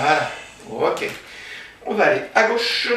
Voilà, ok. On va aller à gauche.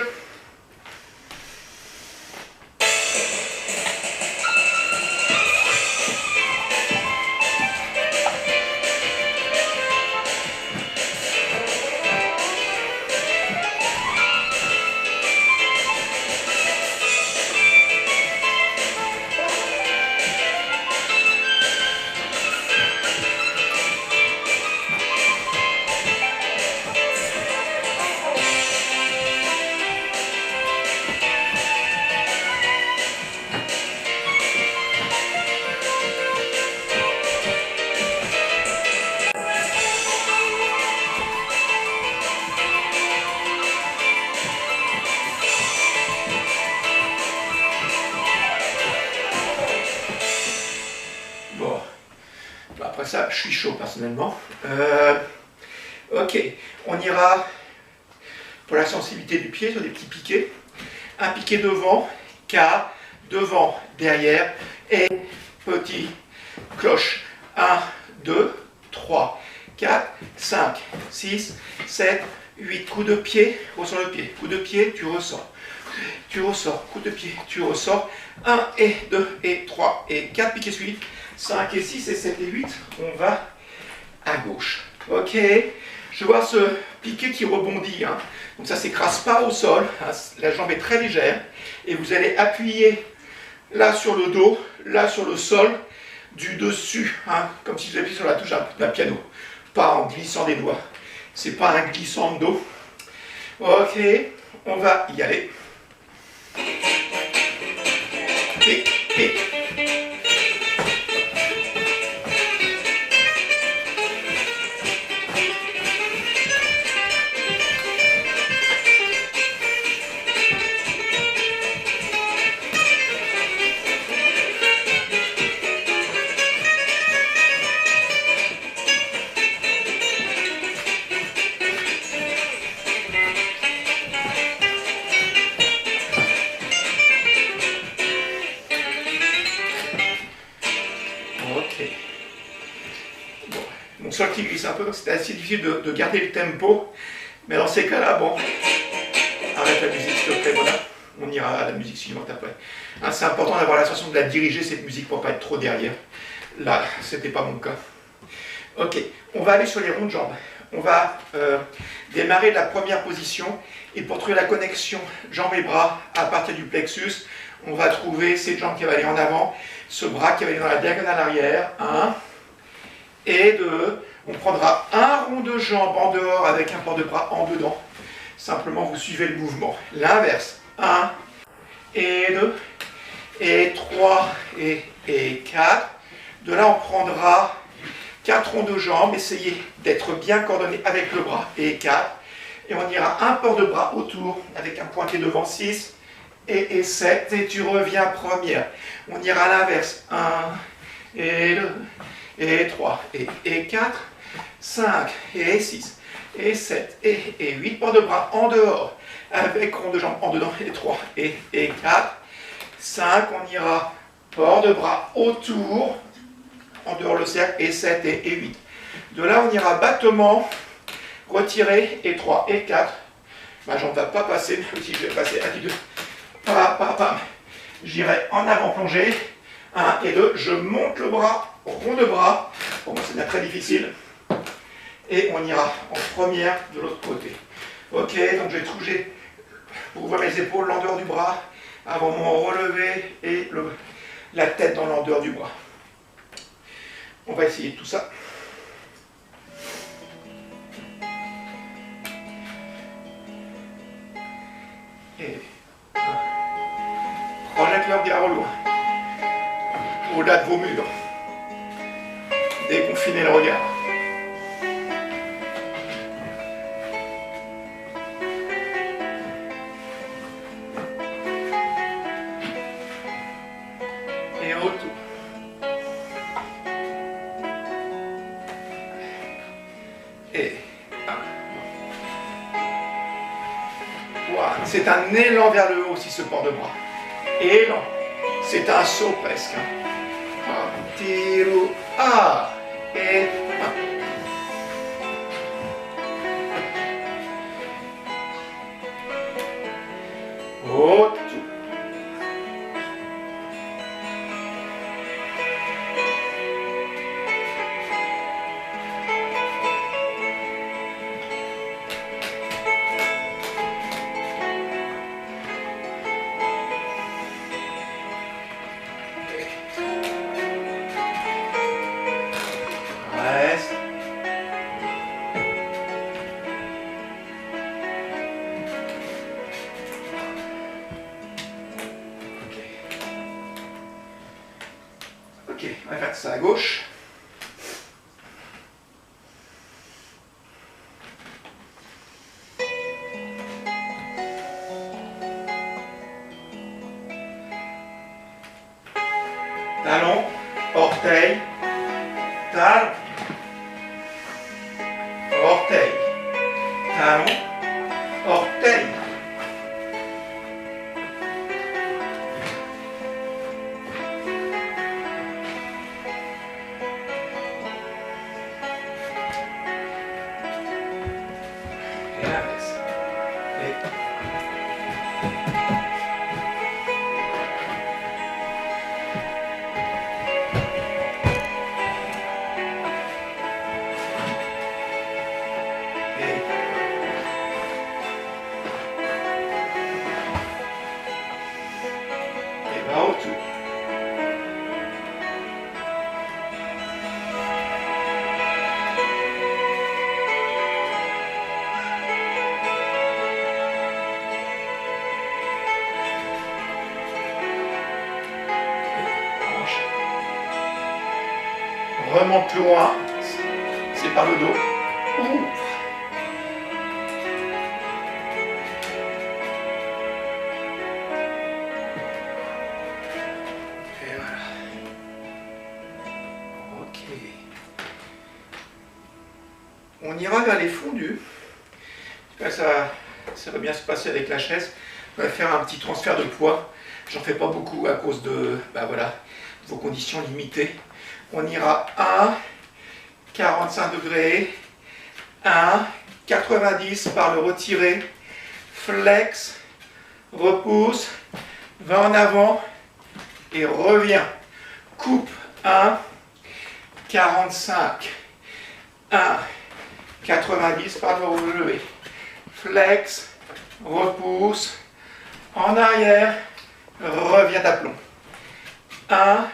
Bon, après ça, je suis chaud personnellement. Ok, on ira pour la sensibilité du pied sur des petits piquets. Un piquet devant, quart, devant, derrière et petit cloche. 1, 2, 3, 4, 5, 6, 7, 8. Coup de pied, ressors le pied. Coup de pied, tu ressors. Tu ressors. Coup de pied, tu ressors. 1 et 2 et 3 et 4. Piquet suivi. 5 et 6 et 7 et 8. On va à gauche. Ok. Je vois ce piquet qui rebondit. Hein. Donc ça ne s'écrase pas au sol. Hein. La jambe est très légère. Et vous allez appuyer là sur le dos, là sur le sol, du dessus. Hein, comme si vous appuyez sur la touche d'un piano. Pas en glissant des doigts. C'est pas un glissant de dos. Ok. On va y aller. Et. Ok. Bon. Mon sol qui glisse un peu, donc c'était assez difficile de garder le tempo. Mais dans ces cas-là, bon, arrête la musique s'il te plaît, voilà. On ira à la musique suivante après. Hein, c'est important d'avoir la sensation de la diriger, cette musique, pour ne pas être trop derrière. Là, c'était pas mon cas. Ok, on va aller sur les ronds de jambes. On va démarrer de la première position. Et pour trouver la connexion jambes et bras à partir du plexus, on va trouver cette jambe qui va aller en avant, ce bras qui va aller dans la diagonale arrière. 1 et 2. On prendra un rond de jambe en dehors avec un port de bras en dedans. Simplement, vous suivez le mouvement. L'inverse. 1 et 2 et 3 et 4. De là, on prendra 4 ronds de jambes. Essayez d'être bien coordonné avec le bras. Et 4. Et on ira un port de bras autour avec un pointé devant. 6 et 7. Et tu reviens première. On ira à l'inverse. 1 et 2 et 3 et 4. 5 et 6 et 7 et 8. Port de bras en dehors avec rond de jambes en dedans. Et 3 et 4. 5. On ira port de bras autour. En dehors le cercle, et 7 et 8. De là, on ira battement, retiré, et 3 et 4. Ma jambe ne va pas passer, mais aussi je vais passer 1 et 2. Pam. J'irai en avant plongée. 1 et 2. Je monte le bras, rond de bras. Pour moi, c'est très difficile. Et on ira en première de l'autre côté. Ok, donc je vais trouver pour ouvrir mes épaules, l'endeur du bras, avant mon relevé et la tête dans l'endeur du bras. On va essayer tout ça. Et projette le regard au loin, au-delà de vos murs. Déconfinez le regard. Et retour. Et voilà. C'est un élan vers le haut aussi, ce port de bras. Élan. C'est un saut presque. Tiro. Ah. Et arrête ça à gauche. Talon, orteil, talon, orteil, talon, orteil. Et l'inverse. Et bras autour. Remonte plus loin, c'est par le dos. Ouvre. Et voilà. Ok. On ira vers les fondus. Ça va bien se passer avec la chaise. On va faire un petit transfert de poids. J'en fais pas beaucoup à cause de vos conditions limitées. On ira 1, 45 degrés, 1, 90 par le retiré, flex, repousse, va en avant et revient. Coupe 1, 45, 1, 90 par le relevé, flex, repousse, en arrière, revient d'aplomb. 1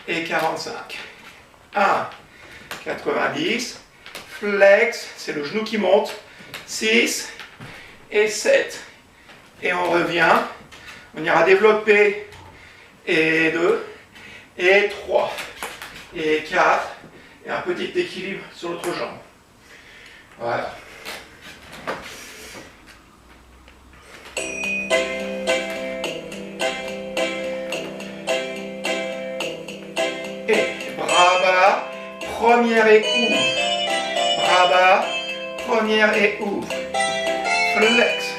et 45. 1, 90, flex, c'est le genou qui monte. 6 et 7. Et on revient. On ira développer. Et 2, et 3, et 4. Et un petit équilibre sur l'autre jambe. Voilà. Première et ouvre. Bras bas. Première et ouvre. Flex.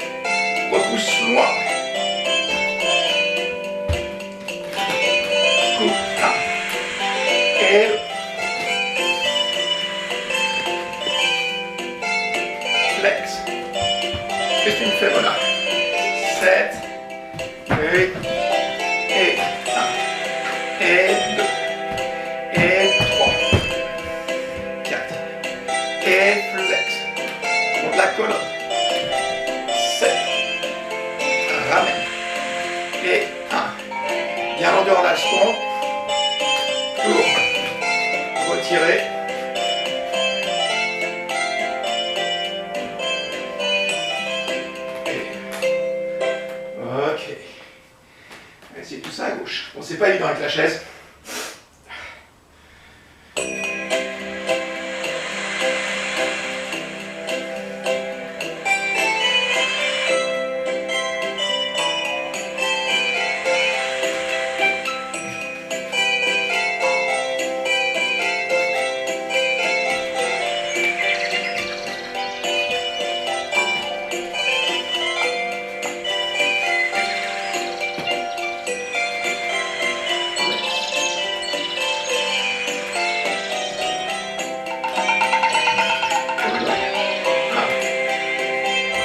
Repousse loin. Coupe. 1. Et. Flex. Qu'est-ce que tu me fais, voilà. 7. 8. Et 1. Et 2. Et 3. Et flex. Monte la colonne. 7. Ramène. Et 1. Bien en dehors d'aston. Tourne. Retirez. Ok. On va essayer tout ça à gauche. Bon, c'est pas évident avec la chaise.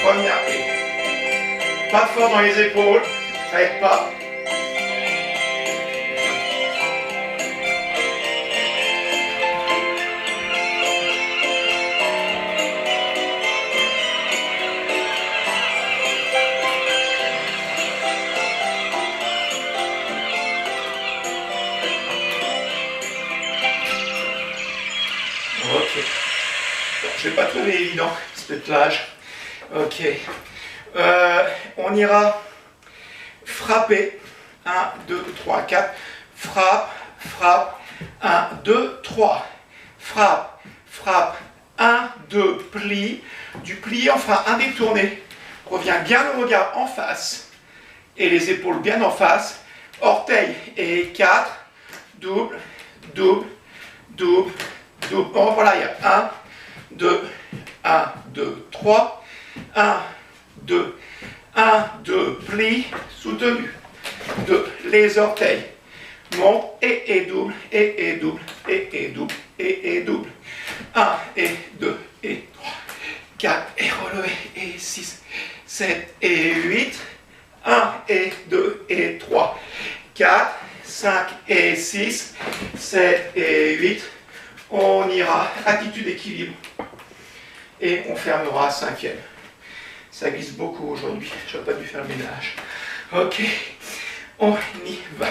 Première et pas fort dans les épaules, ça aide pas. Ok. Bon, je vais pas trouver évident ce plage. Ok. On ira frapper. 1, 2, 3, 4. Frappe, frappe. 1, 2, 3. Frappe, frappe. 1, 2, plie. Du plié, on fera un détourné. Revient bien le regard en face. Et les épaules bien en face. Orteil et 4. Double, double, double, double. On reprend l'arrière. 1, 2, 1, 2, 3. 1, 2, 1, 2, plie, soutenu. 2, les orteils. Monte et double, et double, et double, et double. 1 et 2 et 3, 4 et relevé, et 6, 7 et 8. 1 et 2 et 3, 4, 5 et 6, 7 et 8. On ira, attitude équilibre. Et on fermera 5e. Ça glisse beaucoup aujourd'hui, je n'aurais pas dû faire le ménage. Ok, on y va.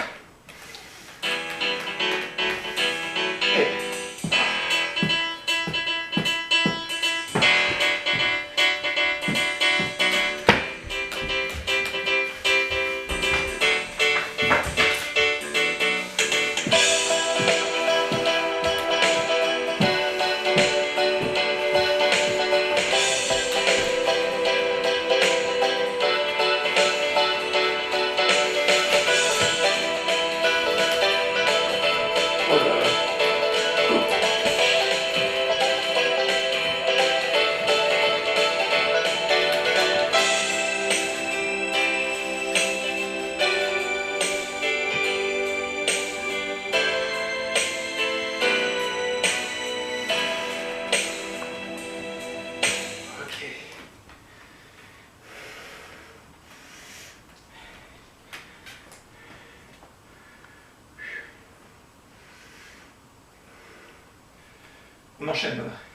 On enchaîne là.